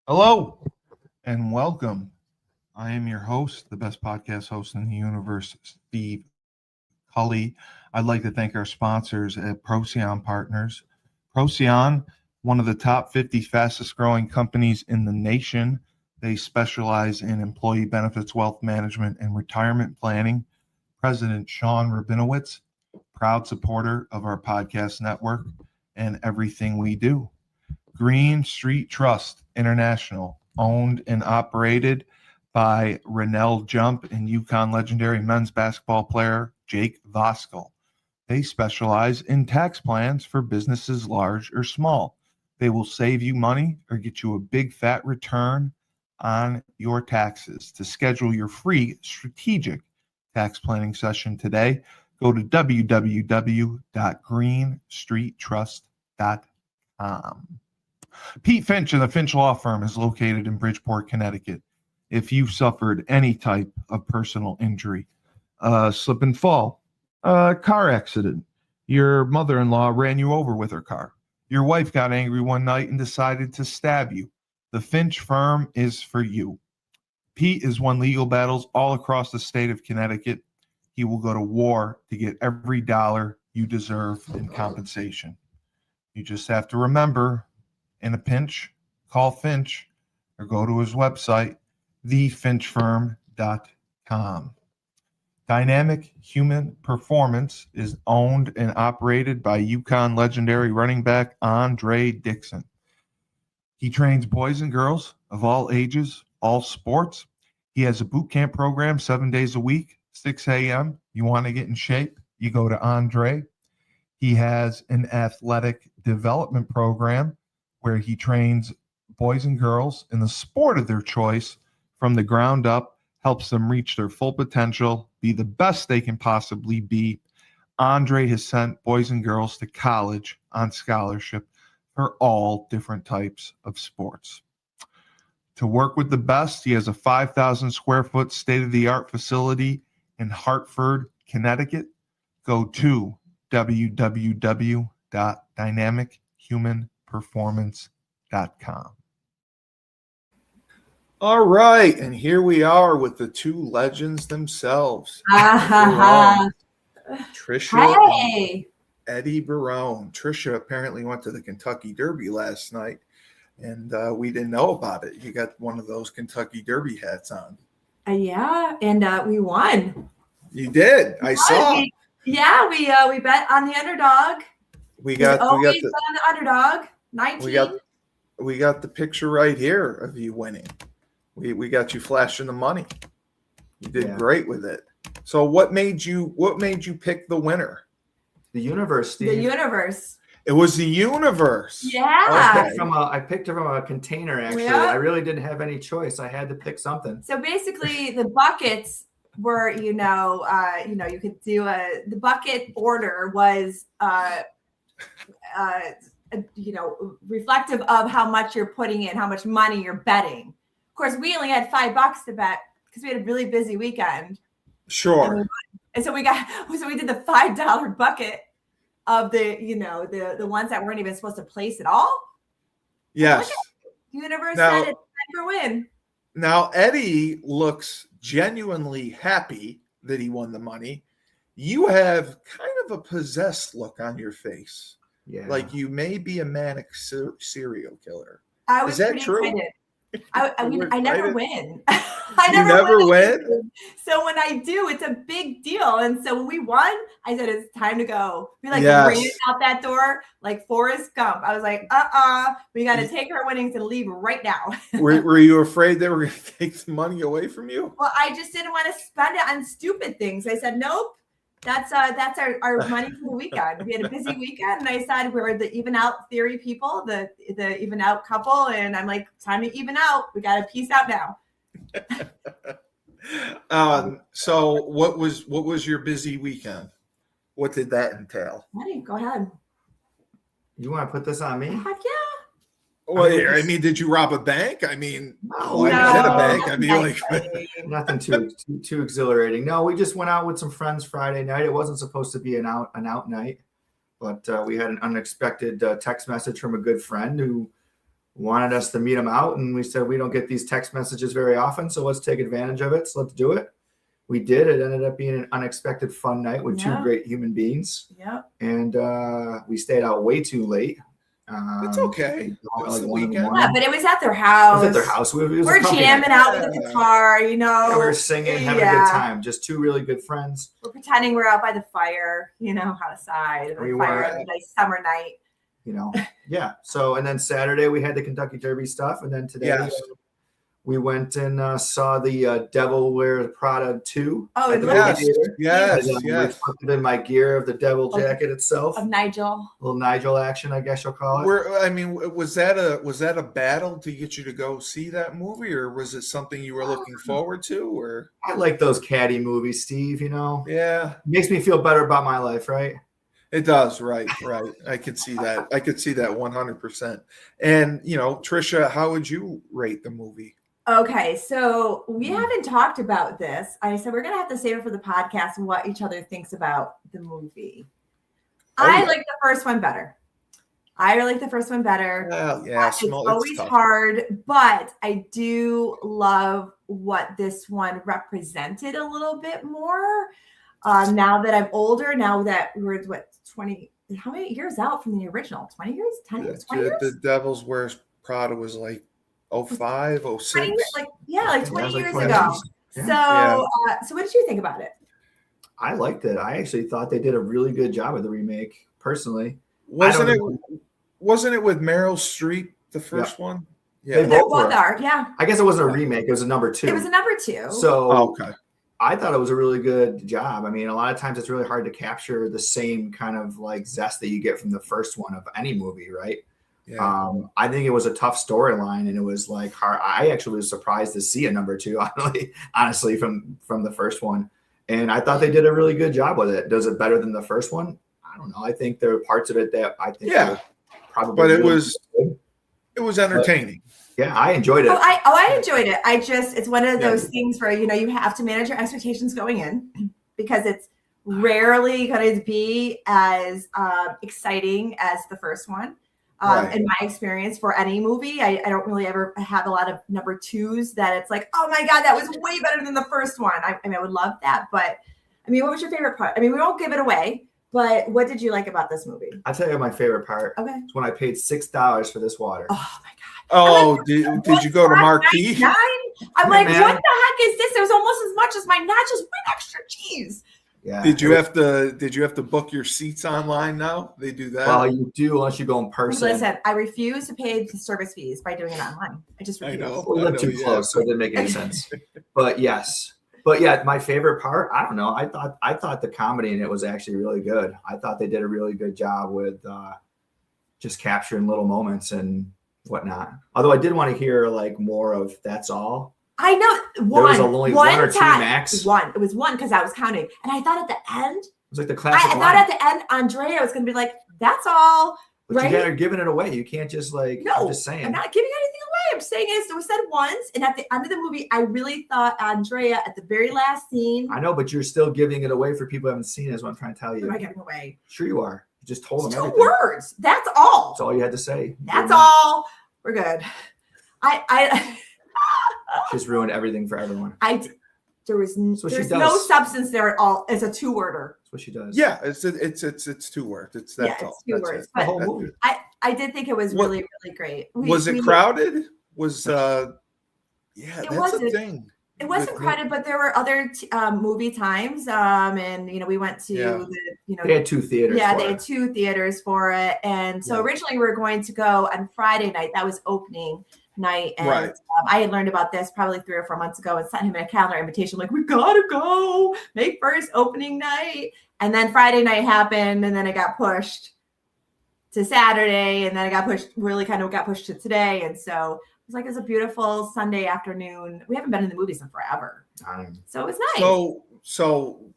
Hello and welcome. I am your host, the best podcast host in the universe, Steve Cully. I'd like to thank our sponsors at Procyon Partners. Procyon, one of the top 50 fastest growing companies in the nation. They specialize in employee benefits, wealth management, and retirement planning. President Sean Rabinowitz, proud supporter of our podcast network and everything we do. Green Street Trust International, owned and operated by Rennell Jump and UConn legendary men's basketball player Jake Voskuhl. They specialize in tax plans for businesses large or small. They will save you money or get you a big fat return on your taxes. To schedule your free strategic tax planning session today, go to www.greenstreettrust.com. Pete Finch and the Finch Law Firm is located in Bridgeport, Connecticut. If you've suffered any type of personal injury, slip and fall, car accident, your mother-in-law ran you over with her car, your wife got angry one night and decided to stab you, the Finch Firm is for you. Pete has won legal battles all across the state of Connecticut. He will go to war to get every dollar you deserve in compensation. You just have to remember, in a pinch, call Finch or go to his website, thefinchfirm.com. Dynamic Human Performance is owned and operated by UConn legendary running back Andre Dixon. He trains boys and girls of all ages, all sports. He has a boot camp program 7 days a week, 6 a.m. You want to get in shape, you go to Andre. He has an athletic development program where he trains boys and girls in the sport of their choice from the ground up, helps them reach their full potential, be the best they can possibly be. Andre has sent boys and girls to college on scholarship for all different types of sports. To work with the best, he has a 5,000 square foot state-of-the-art facility in Hartford, Connecticut. Go to www.dynamichumanperformance.com. All right, and here we are with the two legends themselves. Trisha and Eddie Barone. Trisha apparently went to the Kentucky Derby last night, and we didn't know about it. You got one of those Kentucky Derby hats on. Yeah, and we won. You did. I saw. We bet on the underdog. We got the underdog. 19. We got the picture right here of you winning. We got you flashing the money. You did great with it. So what made you pick the winner? The universe, Steve. The universe. It was the universe. Yeah. Okay. I picked it from a container, actually. Yeah. I really didn't have any choice. I had to pick something. So basically the buckets were, you could do the bucket order was reflective of how much you're putting in, how much money you're betting. Of course, we only had $5 to bet because we had a really busy weekend. Sure. And so we did the $5 bucket of the ones that weren't even supposed to place at all. Yes. The universe said it's time for win. Now Eddie looks genuinely happy that he won the money. You have kind of a possessed look on your face. Yeah. Like you may be a manic serial killer. Is that true? Excited. I never win. I never win. So when I do, it's a big deal. And so when we won, I said, it's time to go. We ran out that door like Forrest Gump. I was like, we got to take our winnings and leave right now. Were you afraid they were going to take the money away from you? Well, I just didn't want to spend it on stupid things. I said, nope. That's our money for the weekend. We had a busy weekend, and I decided we were the even out theory people, the even out couple, and I'm like, time to even out. We got to peace out now. So what was your busy weekend? What did that entail? Eddie, go ahead. You want to put this on me? Heck yeah. Well, did you rob a bank? I mean, no, I was in a bank. I mean, like nothing too exhilarating. No, we just went out with some friends Friday night. It wasn't supposed to be an out night, but we had an unexpected text message from a good friend who wanted us to meet him out, and we said we don't get these text messages very often, so let's take advantage of it. So let's do it. We did. It ended up being an unexpected fun night with two great human beings. Yeah. And we stayed out way too late. It's okay. It's the weekend. Yeah, but it was at their house. It was at their house. We're jamming out with the guitar, you know. Yeah, we were singing, having a good time. Just two really good friends. We're pretending we're out by the fire, you know, outside. We fire on a nice summer night. You know, yeah. So, and then Saturday we had the Kentucky Derby stuff, and then today we went and saw the Devil Wears Prada 2. Oh, at the yes. theater. Yes. Reflected in my gear of the devil jacket itself. Of Nigel. A little Nigel action, I guess you'll call it. I mean, was that a battle to get you to go see that movie, or was it something you were looking forward to? Or I like those caddy movies, Steve. You know, yeah, makes me feel better about my life, right? It does, right. I could see that. I could see that 100%. And you know, Trisha, how would you rate the movie? Okay, so we haven't talked about this. I said we're gonna have to save it for the podcast and what each other thinks about the movie. I like the first one better. I like the first one better. Well, yeah, it's always hard, but I do love what this one represented a little bit more. Now that I'm older, now that we're 20, how many years out from the original? 20 years? 10 years? 20 years? The Devil's Wears Prada was like 05, 06. 20 years, like 20 years 20 ago. Yeah. So what did you think about it? I liked it. I actually thought they did a really good job of the remake, personally. Wasn't it with Meryl Streep, the first one? Yeah. They both were. Yeah. I guess it wasn't a remake. It was a number 2. It was a number 2. So okay. I thought it was a really good job. I mean, a lot of times it's really hard to capture the same kind of like zest that you get from the first one of any movie, right? Yeah. I think it was a tough storyline, and it was like hard. I actually was surprised to see a number 2, honestly, from the first one. And I thought they did a really good job with it. Does it better than the first one? I don't know. I think there are parts of it that I think probably. But it was entertaining. But, yeah, I enjoyed it. I enjoyed it. It's one of those things where you have to manage your expectations going in, because it's rarely going to be as exciting as the first one. In my experience, for any movie, I don't really ever have a lot of number 2s that it's like, oh my God, that was way better than the first one. I mean, I would love that. But I mean, what was your favorite part? I mean, we won't give it away, but what did you like about this movie? I'll tell you my favorite part. Okay. It's when I paid $6 for this water. Oh my God. Oh, did you go to Marquee? I'm like, what the heck is this? It was almost as much as my nachos with extra cheese. Yeah. Did you have to book your seats online now? They do that. Well, you do unless you go in person. Listen, I refuse to pay the service fees by doing it online. I just refuse. I know. We lived too close, so it didn't make any sense. But yes. But yeah, my favorite part, I don't know. I thought the comedy in it was actually really good. I thought they did a really good job with just capturing little moments and whatnot. Although I did want to hear like more of That's All. I know there was only one or two max. One. It was one because I was counting, and I thought at the end, it was like the classic. I thought at the end, Andrea was going to be like, "That's all." But you guys are giving it away. You can't just like. No, I'm just saying. I'm not giving anything away. I'm saying it was said once, and at the end of the movie, I really thought Andrea at the very last scene. I know, but you're still giving it away for people who haven't seen it. Is what I'm trying to tell you. Am I giving away? Sure, you are. You just told them two everything. words. That's all. That's all you had to say. That's all. We're good. I just ruined everything for everyone. There's no substance there at all. It's a 2-worder. That's what she does. Yeah, it's 2 words. It's that's all. It's 2 words. The whole movie. I did think it was really, really great. Was it crowded? That's a thing. It wasn't crowded, but there were other movie times, and we went to they had 2 theaters. Yeah, they had 2 theaters for it, and so originally we were going to go on Friday night. That was opening night, and I had learned about this probably 3 or 4 months ago and sent him a calendar invitation like, we gotta go May 1st opening night. And then Friday night happened, and then it got pushed to Saturday, and then it got pushed to today. And so it was like, it's a beautiful Sunday afternoon. We haven't been in the movies in forever, so it was nice. So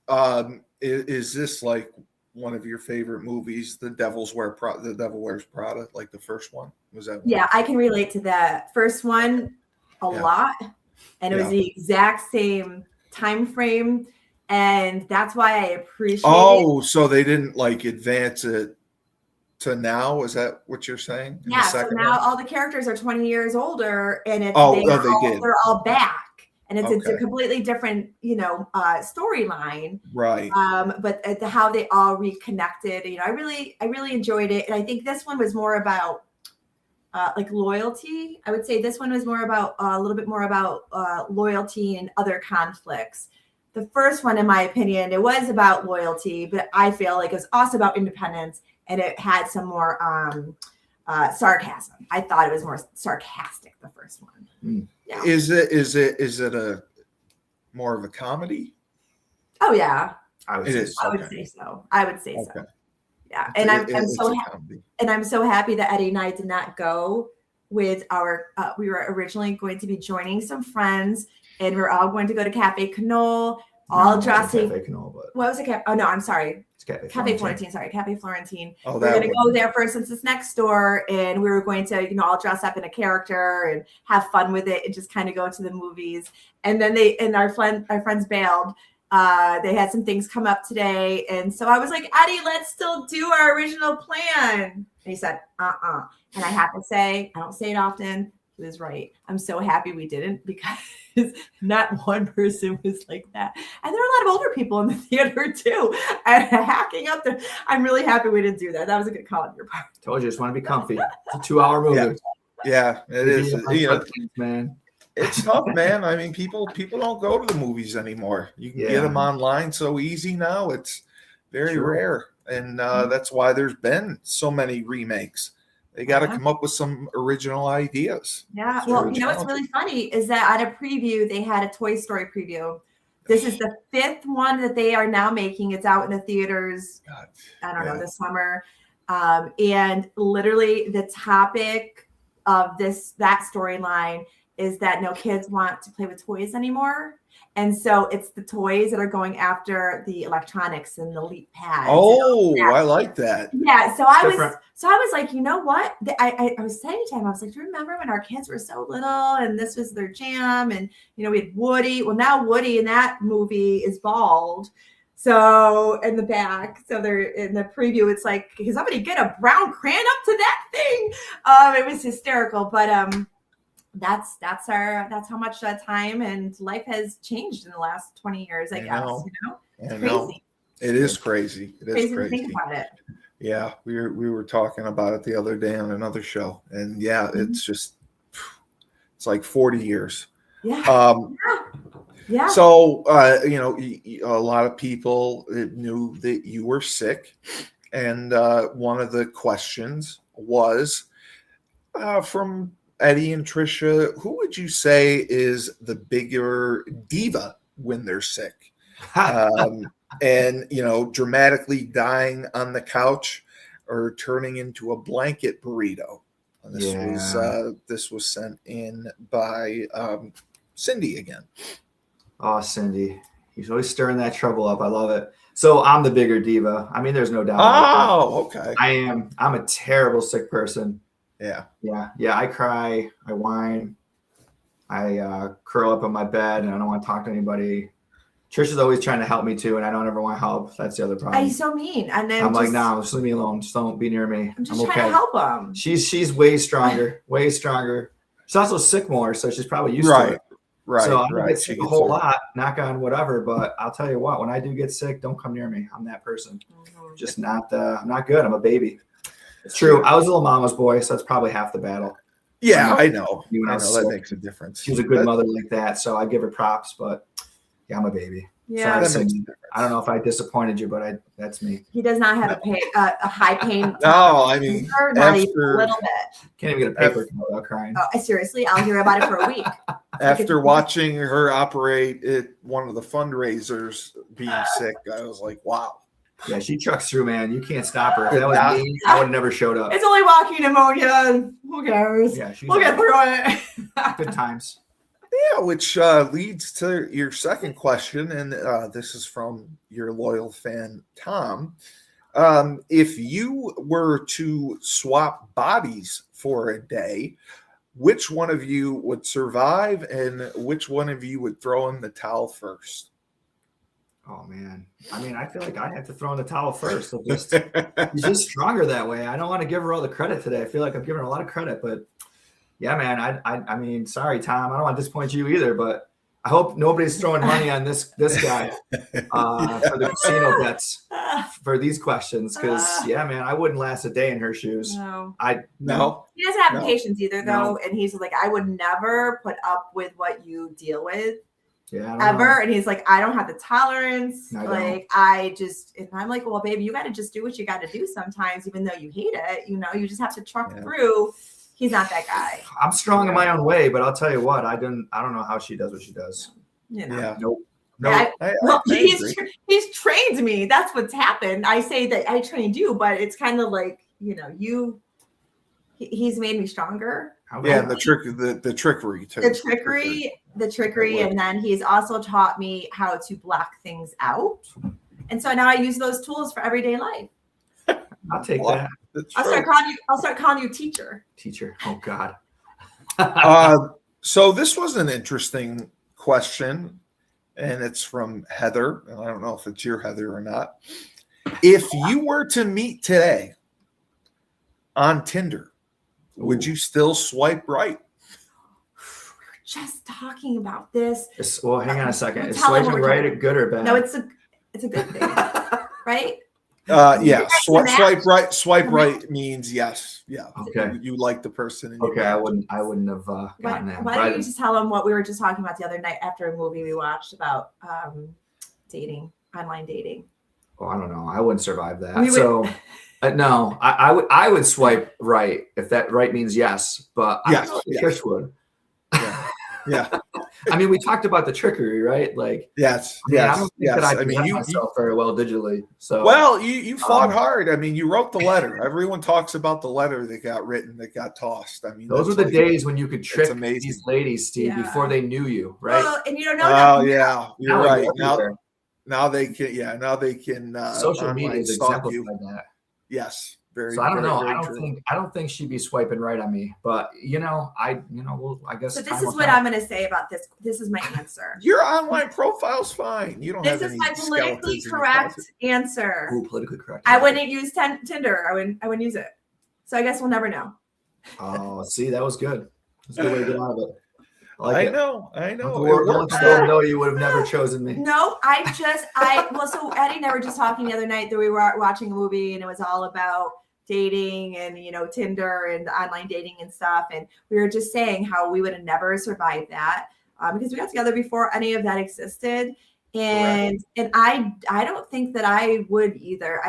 is this like one of your favorite movies, The Devil Wears Prada, like the first one? Was that one? Yeah, I can relate to the first one a lot, and it was the exact same time frame, and that's why I appreciate it. So they didn't like advance it to now. Is that what you're saying? In the Yeah. So second now one? all the characters are 20 years older, and it's they did. they're all back, and it's Okay. a completely different, storyline. Right. But how they all reconnected, I really enjoyed it, and I think this one was more about like loyalty. I would say this one was more about a little bit more about loyalty and other conflicts. The first one, in my opinion, it was about loyalty, but I feel like it was also about independence, and it had some more sarcasm. I thought it was more sarcastic, the first one. Yeah. Is it a more of a comedy? Oh yeah, I would It say is. I would Okay. say so. I would say so. Okay. Yeah, and I'm so happy that Eddie and I did not go with our. We were originally going to be joining some friends, and we're all going to go to Cafe Canole, all dressing. Cafe Canole, but What was it? Oh no, I'm sorry. it's Cafe Cafe Florentine. Florentine. Sorry, Cafe Florentine. Oh, We're that going to one. go there first since it's next door, and we were going to, all dress up in a character and have fun with it, and just kind of go to the movies. And then our friends bailed. They had some things come up today, and so I was like, Eddie, let's still do our original plan. And he said, And I have to say, I don't say it often, he was right. I'm so happy we didn't, because not one person was like that. And there are a lot of older people in the theater too, and hacking up there. I'm really happy we didn't do that. That was a good call on your part. Told you, just want to be comfy. It's a 2-hour movie. Yeah, it is. Man. It's tough, man. I mean, people don't go to the movies anymore. You can get them online so easy now. It's very rare, and that's why there's been so many remakes. They got to come up with some original ideas. Yeah. Well, what's really funny is that at a preview, they had a Toy Story preview. This is the 5th one that they are now making. It's out in the theaters. God, I don't know, this summer. And literally the topic of that storyline is that no kids want to play with toys anymore. And so it's the toys that are going after the electronics and the leap pads. Oh, I like that. Yeah. So I was like, you know what? I was saying to him, I was like, do you remember when our kids were so little and this was their jam? And, we had Woody. Well, now Woody in that movie is bald. So in the back, so they're in the preview, it's like, can somebody get a brown crayon up to that thing? It was hysterical, but that's how much time and life has changed in the last 20 years, I guess. It's crazy. It is crazy. It is crazy. To think about it. Yeah, we were talking about it the other day on another show, and it's like 40 years. Yeah. Yeah. So, a lot of people knew that you were sick. And one of the questions was from Eddie and Trisha, who would you say is the bigger diva when they're sick? And, dramatically dying on the couch or turning into a blanket burrito. This was sent in by Cindy again. Oh, Cindy. He's always stirring that trouble up. I love it. So I'm the bigger diva. I mean, there's no doubt. Oh, okay. I am. I'm a terrible sick person. Yeah. I cry. I whine. I curl up in my bed and I don't want to talk to anybody. Trisha's always trying to help me too, and I don't ever want to help. That's the other problem. He's so mean. And then I'm like, no, just leave me alone. Just don't be near me. I'm just trying to help him. She's way stronger. Way stronger. She's also sick more, so she's probably used to it. Right. So I don't get sick a whole lot, knock on whatever, but I'll tell you what, when I do get sick, don't come near me. I'm that person. Just not I'm not good. I'm a baby. It's true. I was a little mama's boy, so that's probably half the battle. Yeah, I know. That makes a difference. She was a good mother like that, so I give her props, but yeah, I'm a baby. Yeah, sorry, I don't know if I disappointed you, but that's me. He does not have a high pain. No, I mean, not even a little bit. Can't even get a paper without crying. Oh, seriously, I'll hear about it for a week. After watching her operate at one of the fundraisers being sick, I was like, wow. Yeah, she trucks through, man. You can't stop her. If that was me, I would have never showed up. It's only walking pneumonia. Who cares? Yeah, we'll get through it. Good times. Yeah, which leads to your second question, and this is from your loyal fan, Tom. If you were to swap bodies for a day, which one of you would survive and which one of you would throw in the towel first? Oh man. I mean, I feel like I have to throw in the towel first. So she's just stronger that way. I don't want to give her all the credit today. I feel like I'm giving her a lot of credit, but yeah, man. I mean, sorry, Tom. I don't want to disappoint you either, but I hope nobody's throwing money on this guy for the casino bets for these questions. Because yeah, man, I wouldn't last a day in her shoes. No. He doesn't have patience either, though, and he's like, I would never put up with what you deal with. Yeah, ever. And he's like, I don't have the tolerance. I just, and I'm like, well, baby, you got to just do what you got to do sometimes, even though you hate it. You know, you just have to truck through. He's not that guy. I'm strong in my own way, but I'll tell you what, I don't know how she does what she does. You know? Yeah. Nope. Well, he's trained me. That's what's happened. I say that I trained you, but it's kind of like, you know, he's made me stronger. Yeah, the trickery too. The trickery, and then he's also taught me how to block things out. And so now I use those tools for everyday life. I'll take that. I'll start calling you teacher. Teacher. Oh God. So this was an interesting question, and it's from Heather. I don't know if it's your Heather or not. If you were to meet today on Tinder, would you still swipe right? We were just talking about this. Well, hang on a second. Is swiping right good or bad? No, it's a good thing, right? Yeah. Swipe right means yes. Yeah. Okay. You like the person. And okay. I wouldn't have gotten that. Why don't you just tell them what we were just talking about the other night after a movie we watched about dating, online dating? Oh, I don't know. I wouldn't survive that. No, I would swipe right if that right means yes, but I don't know if Trish would. Yeah. I mean, we talked about the trickery, right? Like, yes. I don't think that I present myself very well digitally. So, well, you fought hard. I mean, you wrote the letter. Everyone talks about the letter that got written, that got tossed. I mean, those were the days when you could trick these ladies, Steve, before they knew you, right? Well, and you don't know. Oh, yeah, you're right. Now they can. Yeah, now they can. Social media is exemplified that. Yes. So I don't know. I don't think she'd be swiping right on me, but I guess. So this is what I'm going to say about this. This is my answer. Your online profile's fine. You don't have any. This is my politically correct answer. Ooh, politically correct. I wouldn't use Tinder. I wouldn't use it. So I guess we'll never know. Oh, see, that was good. That's a good way to get out of it. I know. No, you would have never chosen me. No, so Eddie and I were just talking the other night that we were watching a movie and it was all about dating and, Tinder and online dating and stuff. And we were just saying how we would have never survived that because we got together before any of that existed. And I don't think that I would either.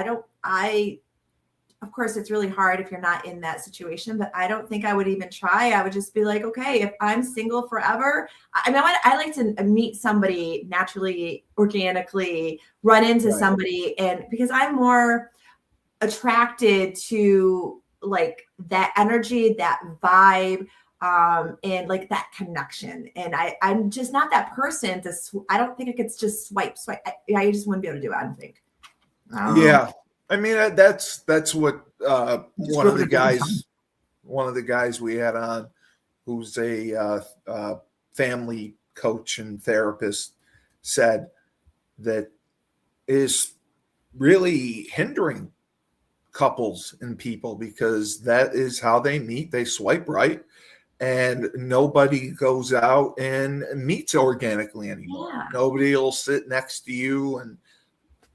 Of course, it's really hard if you're not in that situation, but I don't think I would even try. I would just be like, okay, if I'm single forever, I like to meet somebody naturally, organically, run into somebody. And because I'm more attracted to like that energy, that vibe, and like that connection. And I'm just not that person I don't think I could just swipe. I just wouldn't be able to do it, I don't think. Yeah. I mean, that's what one of the guys we had on, who's a family coach and therapist, said that is really hindering couples and people, because that is how they meet. They swipe right, and nobody goes out and meets organically anymore. Yeah. Nobody will sit next to you and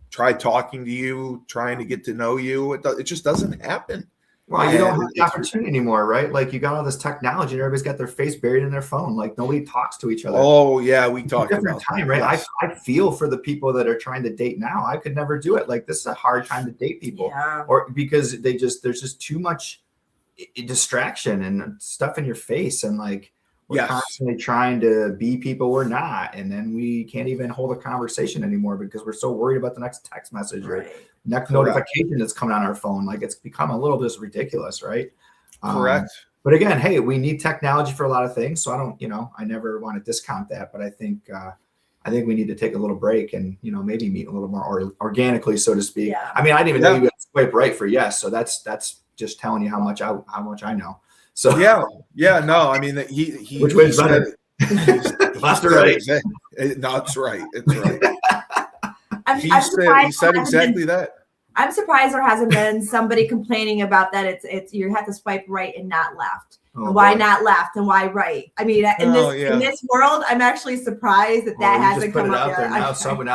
try talking to you, trying to get to know you. It just doesn't happen. Well, you don't have the opportunity anymore, right? Like, you got all this technology and everybody's got their face buried in their phone. Like, nobody talks to each other. Oh yeah, we talked about time, right? Yes. I feel for the people that are trying to date now. I could never do it. Like, this is a hard time to date people, or because there's just too much distraction and stuff in your face, and like we're constantly trying to be people we're not, and then we can't even hold a conversation anymore because we're so worried about the next text message or next notification that's coming on our phone. Like, it's become a little bit ridiculous, right? Correct. But again, hey, we need technology for a lot of things, so I don't, I never want to discount that. But I think we need to take a little break and maybe meet a little more organically, so to speak. Yeah. I mean, I didn't even know you would swipe right for yes, so that's just telling you how much I know. So no, I mean, he which way is better? Left or right? No, it's right. It's right. He I'm said surprised there hasn't exactly that. I'm surprised there hasn't been somebody complaining about that. It's you have to swipe right and not left. Oh, and why boy. not left and why right? I mean, in this world, I'm actually surprised that Well, you hasn't just put come it up out yet. there now.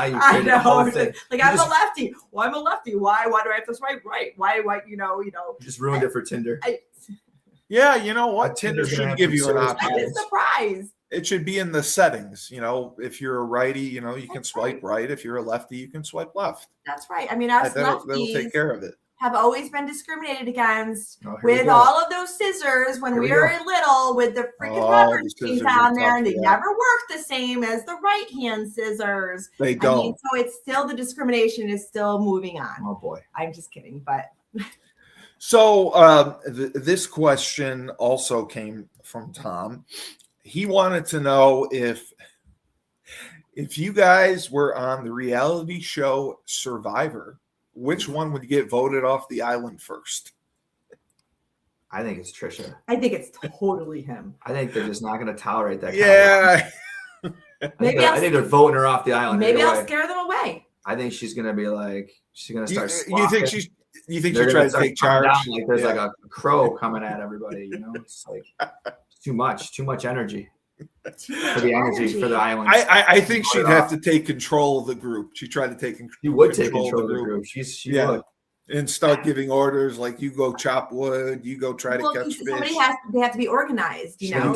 You I created a whole know. thing. Like You I'm just- a lefty. Well, I'm a lefty. Why do I have to swipe right? Why? You just ruined it for Tinder. Yeah, you know what? Tinder's Tinder gonna should have give you some an serious option. I'm surprised. It should be in the settings. If you're a righty, you can swipe right. If you're a lefty, you can swipe left. That's right. I mean, us That'll lefties take care of it. have always been discriminated against Oh, here we with go. all of those scissors when Here we we were go. little with the freaking Oh, rubber the things scissors are on there, tough, and they yeah. never work the same as the right hand scissors. They I don't. mean, so it's still the discrimination is still moving on. Oh boy. I'm just kidding, but So this question also came from Tom. He wanted to know if you guys were on the reality show Survivor, which one would get voted off the island first? I think it's Trisha. I think it's totally him. I think they're just not going to tolerate that. Yeah. Maybe I think they're voting her off the island. Maybe either I'll way. scare them away. I think she's going to be like, she's going to start. You think she They're tries gonna to take start charge? coming down like there's like a crow coming at everybody. It's like too much energy for the energy for the island. I think she'd have to take control of the group. She tried to take control. She would take control of the group. She would. And start giving orders like you go chop wood, you go try to catch fish. They have to be organized, you know.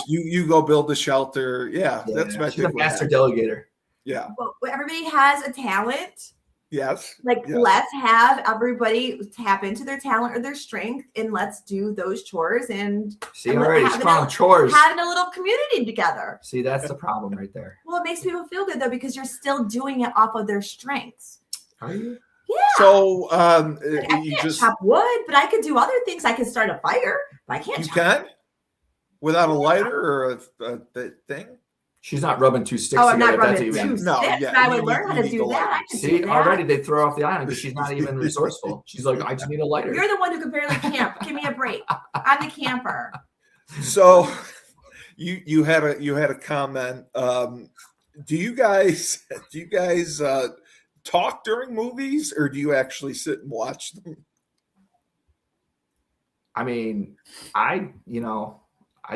You go build the shelter. Yeah, that's my She's a master delegator. Yeah. Well, everybody has a talent. Yes. Let's have everybody tap into their talent or their strength, and let's do those chores. And see, already strong chores. Having a little community together. See, that's the problem right there. Well, it makes people feel good though because you're still doing it off of their strengths. Are you? Yeah. So I can't chop wood, but I could do other things. I can start a fire, but I can't. You can without a lighter or a thing. She's not rubbing two sticks together. I'm not rubbing two sticks. No, I would learn how to do that. See, already they throw her off the island because she's not even resourceful. She's like, I just need a lighter. You're the one who can barely camp. Give me a break. I'm the camper. So you had a comment. Do you guys talk during movies, or do you actually sit and watch them? I mean, I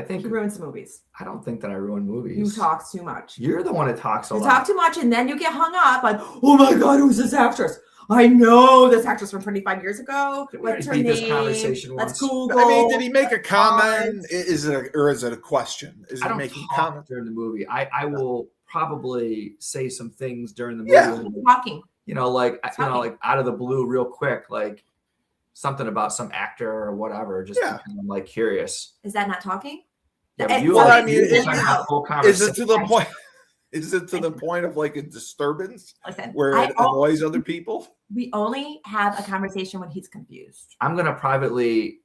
think you ruin some movies. I don't think that I ruin movies. You talk too much. You're the one that talks a lot. You talk too much, and then you get hung up on, oh my God, who's this actress? I know this actress from 25 years ago. What's her name? This conversation Let's once. Google. I mean, did he make a comment? Is it a question? Is I it don't making talk comment during the movie. I will probably say some things during the movie. Yeah. Talking. Like out of the blue, real quick, like something about some actor or whatever, just kind of like curious. Is that not talking? Yeah, but is it to the point? Is it to the point of like a disturbance where it annoys other people? We only have a conversation when he's confused. I'm gonna privately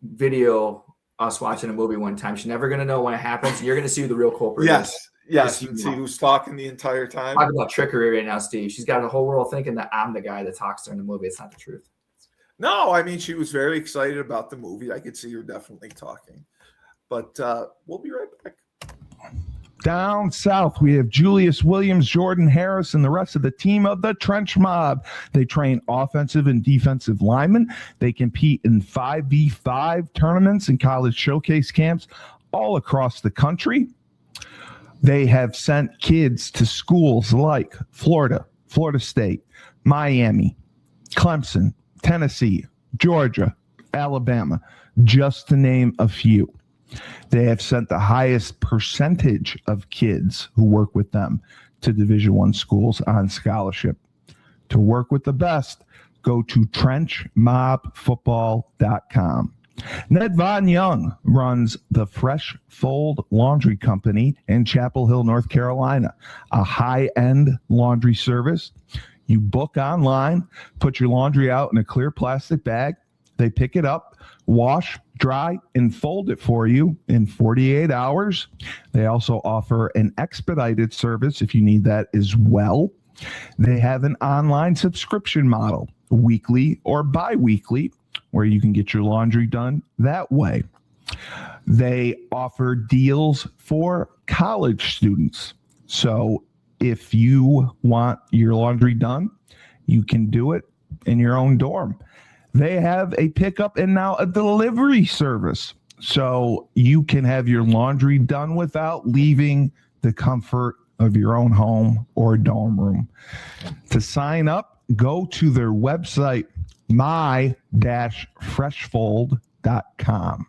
video us watching a movie one time. She's never gonna know when it happens. And you're gonna see who the real culprit is. Yes, you can see who's talking the entire time. Talk about trickery right now, Steve. She's got the whole world thinking that I'm the guy that talks during the movie. It's not the truth. No, I mean, she was very excited about the movie. I could see her definitely talking. But we'll be right back. Down south, we have Julius Williams, Jordan Harris, and the rest of the team of the Trench Mob. They train offensive and defensive linemen. They compete in 5v5 tournaments and college showcase camps all across the country. They have sent kids to schools like Florida, Florida State, Miami, Clemson, Tennessee, Georgia, Alabama, just to name a few. They have sent the highest percentage of kids who work with them to Division I schools on scholarship. To work with the best, go to trenchmobfootball.com. Ned Von Young runs the Fresh Fold Laundry Company in Chapel Hill, North Carolina, a high-end laundry service. You book online, put your laundry out in a clear plastic bag. They pick it up, wash, dry, and fold it for you in 48 hours. They also offer an expedited service if you need that as well. They have an online subscription model, weekly or bi-weekly, where you can get your laundry done that way. They offer deals for college students. So if you want your laundry done, you can do it in your own dorm. They have a pickup and now a delivery service. So you can have your laundry done without leaving the comfort of your own home or dorm room. To sign up, go to their website, my-freshfold.com.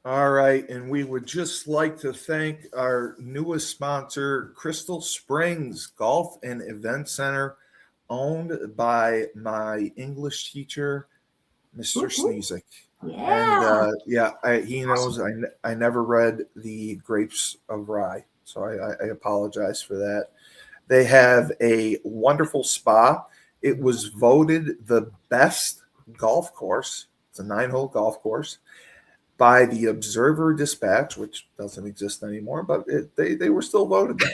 All right, and we would just like to thank our newest sponsor, Crystal Springs Golf and Event Center, owned by my English teacher, Mr. Sneezik. Yeah. And he knows I never read the Grapes of Rye, so I apologize for that. They have a wonderful spa. It was voted the best golf course. It's a 9-hole golf course by the Observer Dispatch, which doesn't exist anymore, but they were still voted that.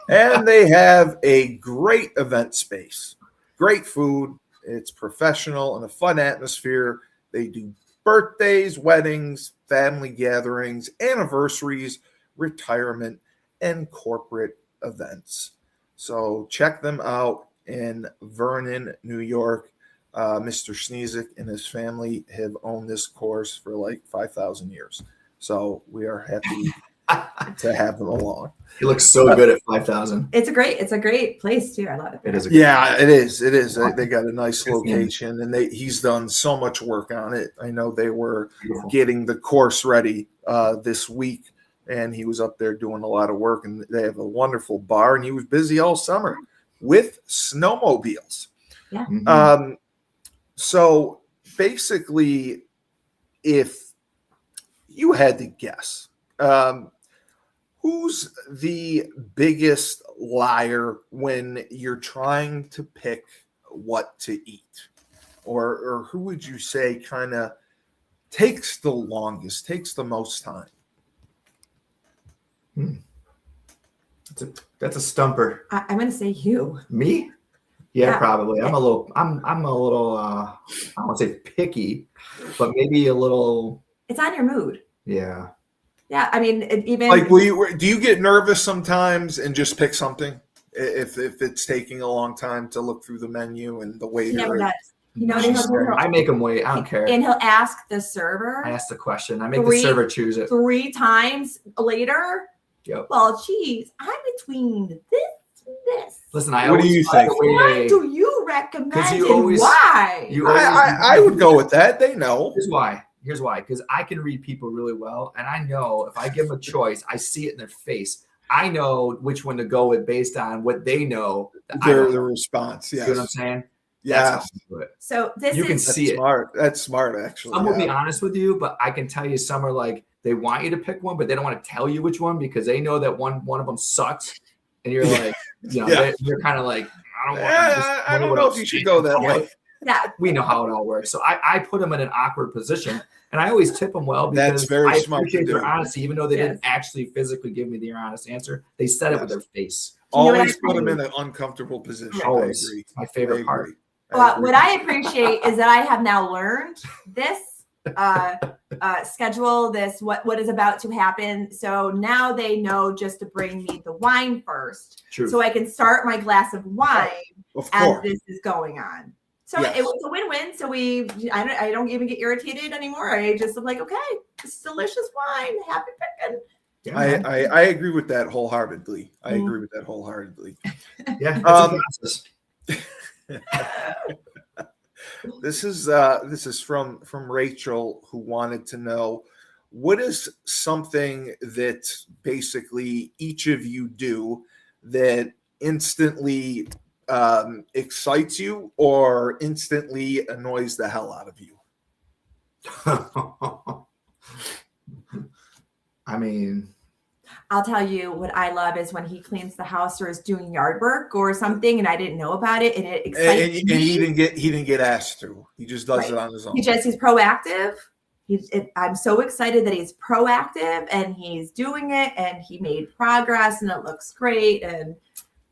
And they have a great event space, great food. It's professional and a fun atmosphere. They do birthdays, weddings, family gatherings, anniversaries, retirement, and corporate events. So check them out in Vernon, New York. Mr. Sneezik and his family have owned this course for like 5,000 years. So we are happy to have them along. He looks so good at 5,000. It's a great place too. I love it. It is. It is. They got a nice location, and he's done so much work on it. I know they were getting the course ready this week, and he was up there doing a lot of work. And they have a wonderful bar, and he was busy all summer with snowmobiles. Yeah. Mm-hmm. So basically, if you had to guess, who's the biggest liar when you're trying to pick what to eat? Or who would you say kind of takes the longest, takes the most time? That's a stumper. I'm going to say you. Me? Yeah, Yeah. probably. I'm a little I don't want to say picky, but maybe a little. It's on your mood. Yeah. Yeah, I mean, even Like, do you get nervous sometimes and just pick something if it's taking a long time to look through the menu and the he waiter? never does. You know, he'll I make them wait. I don't care. and he'll ask the server I ask the question. I make the server choose it. 3 times later. Yep. Well, geez, I'm between this and this. Listen, I What do always you find think? a way- What do you recommend? 'Cause you and always- why? you always- I would go with that. They know. Here's why. Because I can read people really well, and I know if I give them a choice, I see it in their face. I know which one to go with based on what they know. The response. You Yes. know what I'm saying? Yeah. That's how I do it. So this You can is see it. Smart. That's smart, actually. Some will be honest with you, but I can tell you some are like they want you to pick one, but they don't want to tell you which one because they know that one of them sucks, and you're like, you're kind of like, I don't want. I don't know if you should go that way. yeah. We know how it all works, so I put them in an awkward position, and I always tip them well because That's very I smart to appreciate their do. honesty, even though they Yes. didn't actually physically give me their honest answer. They said it with their face. You know what Always I put them think? in an uncomfortable position. Always. I agree. My favorite I part. agree. Well, what I appreciate is that I have now learned this schedule, this what is about to happen. So now they know just to bring me the wine first, True. so I can start my glass of wine Of as course. this is going on. So Yes. it was a win-win. So I don't even get irritated anymore. I just am like, okay, this is delicious wine. Happy picking. Yeah, man. I agree with that wholeheartedly. Yeah. It's a Um, process. This is from Rachel, who wanted to know, what is something that basically each of you do that instantly excites you or instantly annoys the hell out of you? I mean, I'll tell you what I love is when he cleans the house or is doing yard work or something, and I didn't know about it, and it excites And me. he didn't get asked to. He just does it on his own. He's proactive. I'm so excited that he's proactive and he's doing it, and he made progress, and it looks great, and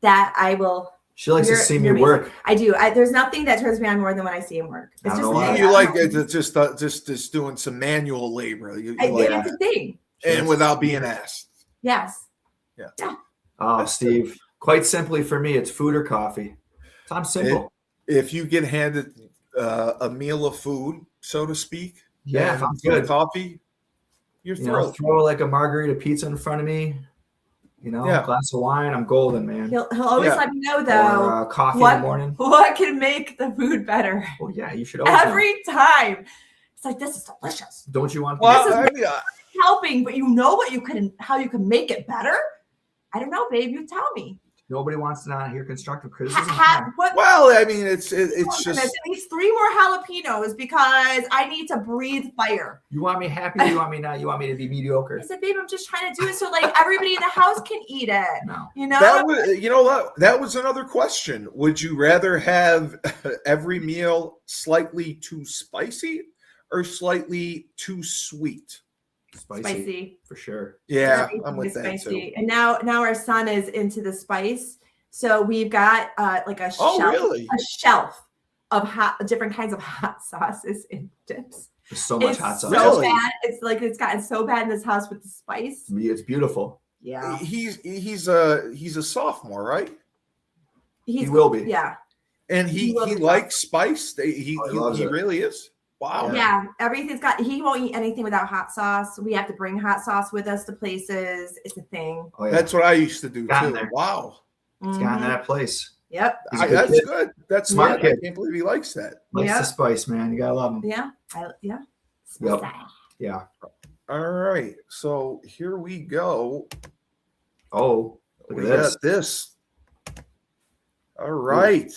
that I will. she likes to see me you're work. I do. There's nothing that turns me on more than when I see him work. I It's don't just know why. You like it just doing some manual labor. You like it's a thing. and without being asked. Yes. Oh, Steve, quite simply for me, it's food or coffee. I'm simple. If you get handed a meal of food, so to speak, Yeah, and if I'm some good. coffee, you're You know, thrilled. throw like a margarita pizza in front of me, Yeah. glass of wine, I'm golden, man. He'll always Yeah. let me know though. Or coffee in the morning. What can make the food better? Well, yeah, you should always know. Every time. It's like, this is delicious. Don't you want Well, This is I mean, helping, but you know how you can make it better? I don't know, babe. You tell me. nobody wants to not hear constructive criticism? What? well, I mean, it's At just least 3 more jalapenos because I need to breathe fire. You want me happy or you want me not? You want me to be mediocre? I said, babe, I'm just trying to do it so like everybody in the house can eat it. No. You know? that was another question. Would you rather have every meal slightly too spicy or slightly too sweet? Spicy. For sure. Yeah, Everything I'm with is that spicy. too. And now our son is into the spice. So we've got like a Oh, shelf, really? a shelf of different kinds of hot sauces and dips. There's so much It's hot sauce. so Really? bad. It's like it's gotten so bad in this house with the spice. It's beautiful. Yeah. He's a sophomore, right? He will be. Yeah. And he loves likes spice. He loves it. really is. Wow. Yeah, everything's got. He won't eat anything without hot sauce. We have to bring hot sauce with us to places. It's a thing. Oh, yeah. That's what I used to do Gotten too. there. Wow. It's gotten to Mhm. that place. Yep. He's a good That's kid. good. That's Smart smart. I kid. can't believe he likes that. Likes Yeah. the spice, man. You gotta love him. Yeah. Yeah. Yep. Yeah. All right. So here we go. Oh, look We at this. got this. All right.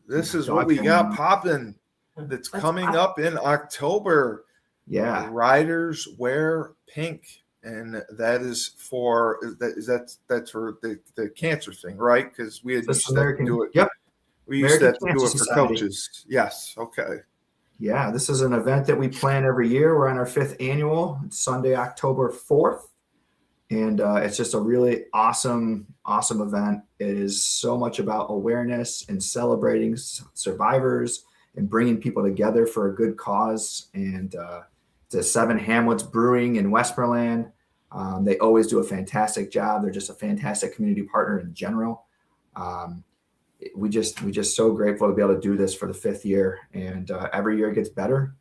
This is what we got popping. That's Let's coming pop. up in October. Yeah. Riders wear pink, and that is for that's for the cancer thing, right? Because we had This used to American. do it. Yep. We used to have American to do it Cancer for Society. coaches. Yes. Okay. Yeah. This is an event that we plan every year. We're on our 5th annual. It's Sunday, October 4th. And it's just a really awesome event. It is so much about awareness and celebrating survivors and bringing people together for a good cause. And it's a 7 Hamlets Brewing in Westmoreland. They always do a fantastic job. They're just a fantastic community partner in general. We just so grateful to be able to do this for the 5th year. And every year it gets better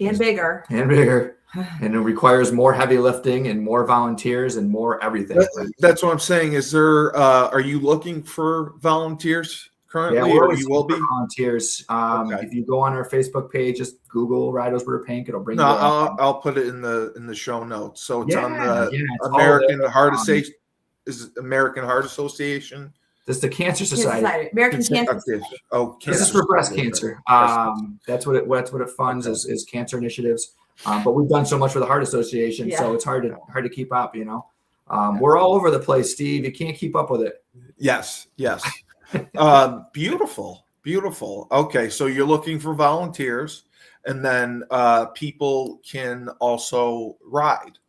And bigger. and bigger. And it requires more heavy lifting and more volunteers and more everything. That's what I'm saying. Is there? Are you looking for volunteers currently, Yeah, we're or always you will looking be? for volunteers. Okay. If you go on our Facebook page, just Google Riders Wear Pink. It'll bring No, you up. I'll put it in the show notes. So it's on the it's all American there. Heart Association. Is it American Heart Association? This is the Cancer Cancer Society. Society. American Cancer Okay. Society. Oh, This is for breast okay. cancer. Breast cancer. That's what it funds Okay. is cancer initiatives. But we've done so much for the Heart Association, so Yeah. it's hard to keep up. We're all over the place, Steve. You can't keep up with it. Yes. Beautiful. Okay, so you're looking for volunteers, and then people can also ride.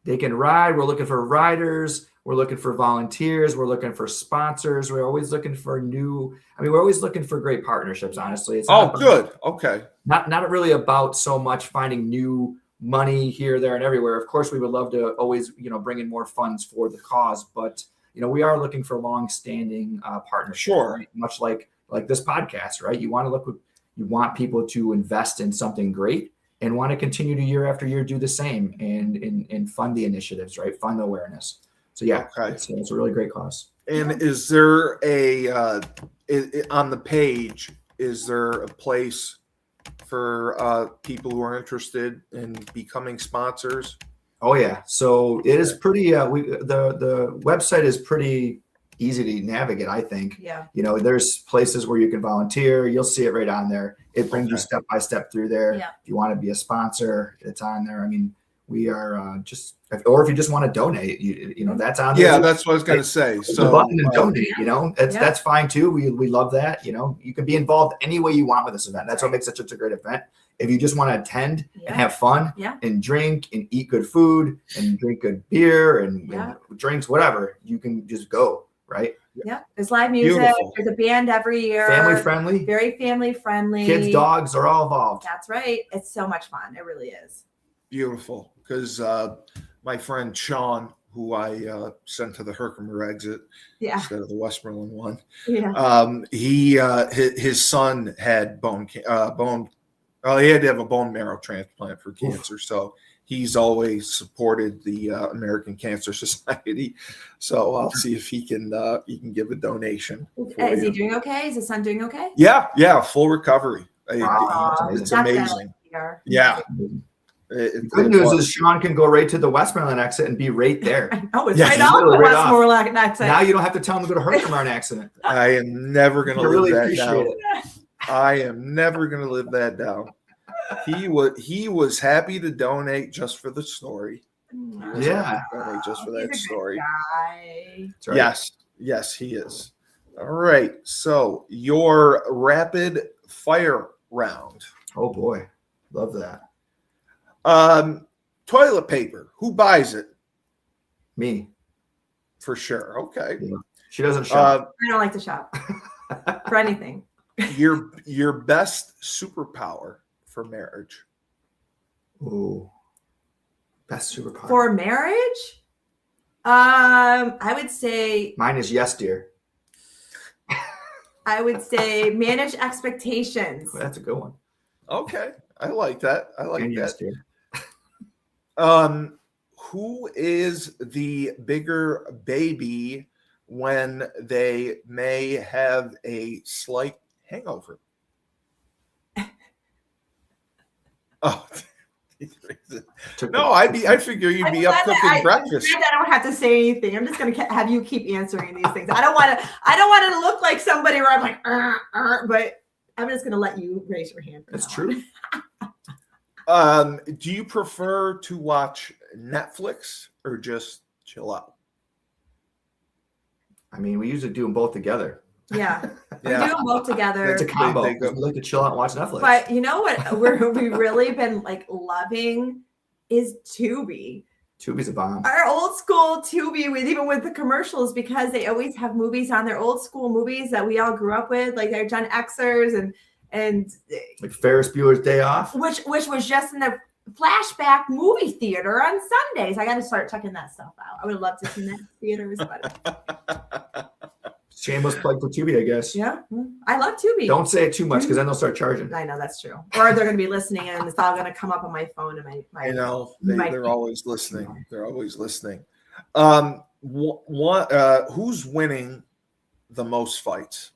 They can ride. We're looking for riders. We're looking for volunteers. We're looking for sponsors. We're always looking for we're always looking for great partnerships, honestly. It's not about- Good. Okay. Not really about so much finding new money here, there, and everywhere. Of course, we would love to always, bring in more funds for the cause, but we are looking for long-standing partnerships. Sure. Right? Much like this podcast, right? You want people to invest in something great and want to continue to year after year do the same and fund the initiatives, right? Fund the awareness. So yeah, Okay. it's a really great cause. And is there on the page? Is there a place for people who are interested in becoming sponsors? Oh yeah, so it is pretty. The website is pretty easy to navigate, I think. Yeah. There's places where you can volunteer. You'll see it right on there. It brings you step by step through there. Yeah. If you want to be a sponsor, it's on there. We are or if you just want to donate, that's on there. Yeah, that's what I was going to say. There's So a button to donate. Yeah. That's fine too. We love that. You can be involved any way you want with this event. That's what makes it such a great event. If you just want to attend and have fun and drink and eat good food and drink good beer and drinks, whatever, you can just go, right? Yeah. There's live music. Beautiful. There's a band every year. Family friendly. Very family friendly. Kids, dogs are all involved. That's right. It's so much fun. It really is. beautiful, because my friend Sean who I sent to the Herkimer exit Yeah. instead of the Westmoreland one. Yeah. His son had he had to have a bone marrow transplant for cancer. So he's always supported the American Cancer Society. So I'll see if he can give a donation. Is he doing okay? Is his son doing okay? Yeah, full recovery. It's That's what I like amazing. to hear. Yeah. The good news is Sean can go right to the Westmoreland exit and be right there. Oh, it's Yeah, right off the literally right off. Westmoreland exit. Now you don't have to tell him to go to Herkimer accident. I am never going to I really live that appreciate down. it. I am never going to live that down. He was happy to donate just for the story. Yeah. Just for that He's a story. good guy. That's right. Yes, he is. All right. So your rapid fire round. Oh boy, love that. Toilet paper. Who buys it? Me. For sure. Okay. Yeah. She doesn't shop. I don't like to shop for anything. Your best superpower for marriage. Ooh. Best superpower. For marriage, I would say Mine is yes, dear. manage expectations. That's a good one. Okay. I like that. And yes, dear. Who is the bigger baby when they may have a slight hangover? Oh, no! I figure you'd be up cooking breakfast. I don't have to say anything. I'm just going to have you keep answering these things. I don't want it to look like somebody where I'm like, but I'm just going to let you raise your hand. That's true. Do you prefer to watch Netflix or just chill out? I mean, we usually do them both together. Yeah. We do them both together. It's a combo. They go- We like to chill out and watch Netflix. But you know what we've really been like loving is Tubi. Tubi's a bomb. Our old school Tubi, even with the commercials, because they always have movies on their old school movies that we all grew up with, like they're Gen Xers and Like Ferris Bueller's Day Off. which was just in the flashback movie theater on Sundays. I got to start checking that stuff out. I would love to see that in theaters, but Shameless plug for Tubi, I guess. yeah, I love Tubi. Don't say it too much because then they'll start charging. I know that's true. Or they're going to be listening and it's all going to come up on my phone and my I know my they're feed. always listening. They're always listening. Who's winning the most fights?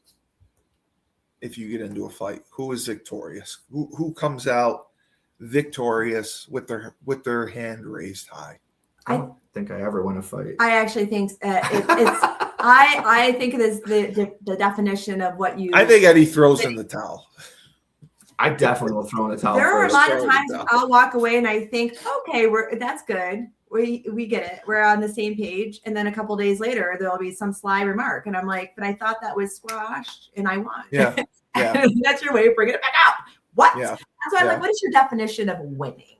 If you get into a fight, who is victorious? Who comes out victorious with their hand raised high? I don't think I ever win a fight. I actually think it's. I think it is the definition of what you. I think Eddie throws in the towel. I definitely will throw in the towel. There are a first. lot of throw in the times towel. I'll walk away and I think, okay, that's good. We get it. We're on the same page. And then a couple days later, there'll be some sly remark, and I'm like, but I thought that was squashed, and I won. Yeah. Yeah. That's your way of bringing it back up. What? Yeah. That's why I'm Yeah. like, what is your definition of winning?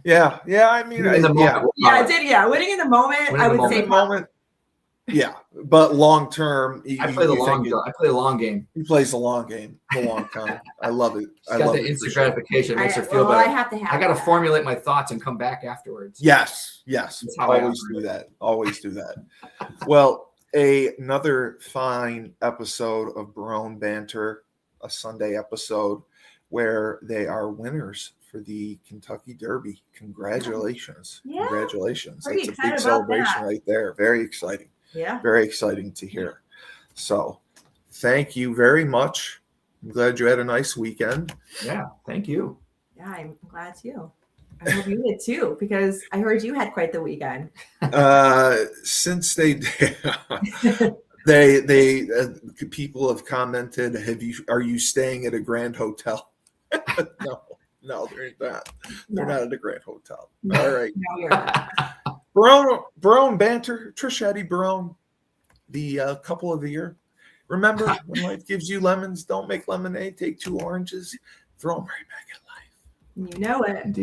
Yeah. I mean, In the moment. Yeah, I did. Yeah, winning in the moment. Winning I in the would say moment. Yeah, but long term, I play the long game. He plays the long game, the long time. I love it. It's got the instant gratification. It makes her feel I better. have to have. I got to that. formulate my thoughts and come back afterwards. Yes. That's how I Always operate. do that. Always do that. Well, another fine episode of Barone Banter, a Sunday episode where they are winners for the Kentucky Derby. Congratulations. Yeah. Congratulations. Pretty That's a excited big about celebration that. right there. Very exciting. Yeah. Very exciting to hear. So thank you very much. I'm glad you had a nice weekend. Yeah. Thank you. Yeah, I'm glad too. I hope you did too, because I heard you had quite the weekend. Since they people have commented, are you staying at a Grand Hotel? No, they're not. They're not at a Grand Hotel. All right. No, you're not. Barone Banter, Trisha Eddie Barone, the couple of the year. Remember, when life gives you lemons, don't make lemonade. Take 2 oranges, throw them right back at life. You know it. Indeed.